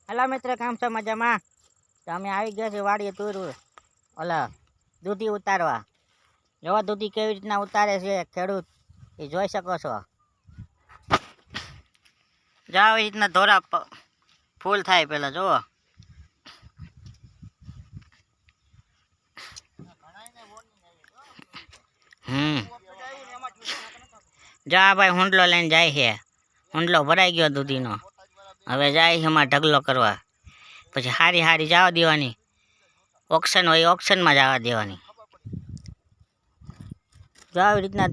હલા મિત્ર કામ છે મજામાં? તો અમે આવી ગયા છે વાડીએ તુરું ઓલા દૂધી ઉતારવા. જોવા દૂધી કેવી રીતના ઉતારે છે ખેડૂત એ જોઈ શકો છો. જો આવી રીતના ધોરા ફૂલ થાય પેલા જુઓ. જો આ ભાઈ હુંડલો લઈને જાય છે. હુંડલો ભરાઈ ગયો દૂધીનો. હવે જાય છે એમાં ઢગલો કરવા. પછી હારી હારી જવા દેવાની. ઓક્શન હોય ઓક્શનમાં જવા દેવાની. જો આવી રીતના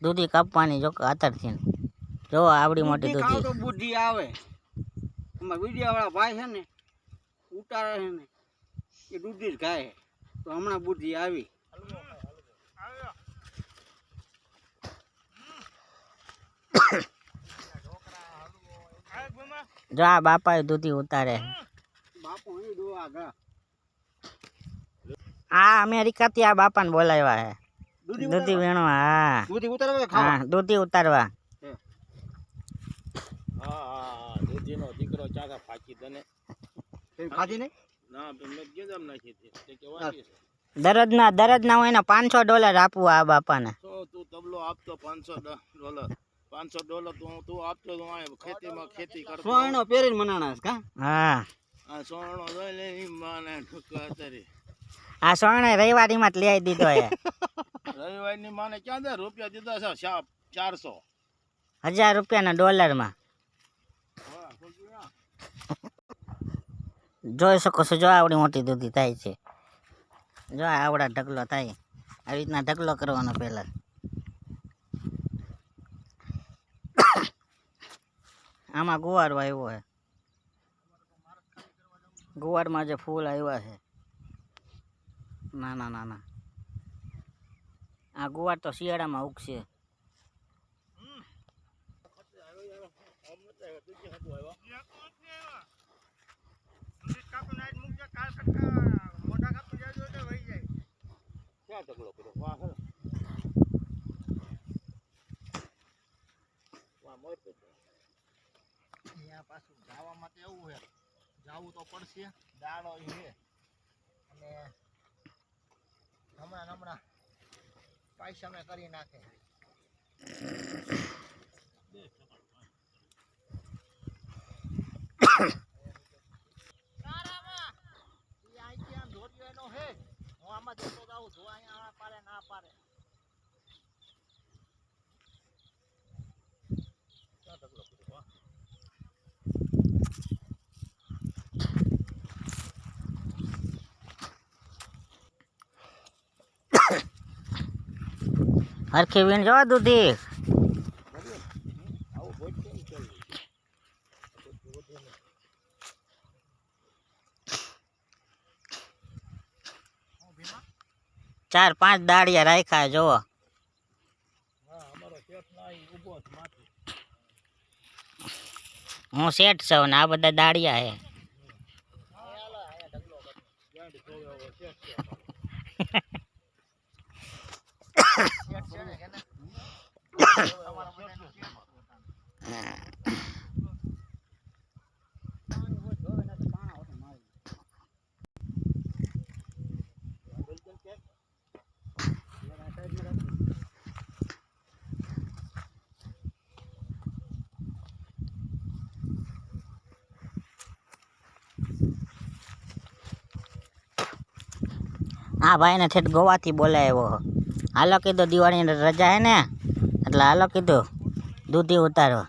દૂધી કાપવાની જો આતરથી. જો આવડી મોટી દૂધી તો બુદ્ધિ આવે. એમાં વિડીયો વાળા ભાઈ છે ને ઉતારે છે ને એ દૂધી જ ખાય. તો હમણાં બુદ્ધિ આવી. જો આ બાપા દૂધી ઉતારે. બાપુ અહીં દોવા ગા. આ અમેરિકાથી આ બાપાને બોલાવ્યા હે દૂધી વીણવા. હા દૂધી ઉતારવા હા દૂધી ઉતારવા. હા દૂધીનો દીકરો ચાકા ફાકી તને ખાધી નહીં ના મેં ગેજામ નાખી હતી કે વાંચી છે. દરજના હોય ને $500 આપવું આ બાપાને. તો તું તબલો આપતો $500 તું આપતો તો આ ખેતીમાં ખેતી કરતો. સોયણો પહેરીને મનાણા છે કા? હા આ સોણો જોઈ લે ઈ માને ઠુકા તારી. આ સોણે રવિવારીમાં જ લઈ દીધો હે. રવિવારની માને ક્યાં દે રૂપિયા દીધા છે 400. $1000 જોઈ શકો છો. જો આવડી મોટી દૂધી થાય છે. જો આવડા ઢગલો થાય. આવી રીતના ઢગલો કરવાનો પહેલા. આમાં ગુવાર આવ્યો છે. ગુવારમાં જે ફૂલ આવ્યા છે નાના નાના. આ ગુવાર તો શિયાળામાં ઉગશે. પાછું જવા માટે એવું છે જવું તો પડશે. દાડો છે અને હમણાં પૈસા મેં કરી નાખે. હું આમાં જતો જાઉં છું. અહીંયા પારે ના પારે હરખી વીણ જવા દૂધી. ચાર પાંચ દાડિયા રાખ્યા જોવો. હું શેઠ છું ને આ બધા દાડિયા હે. આ ભાઈને ઠેઠ ગોવાથી બોલાવ્યો. હાલો કીધું દિવાળીની રજા હે ને એટલે હાલો કીધું દૂધી ઉતારવા.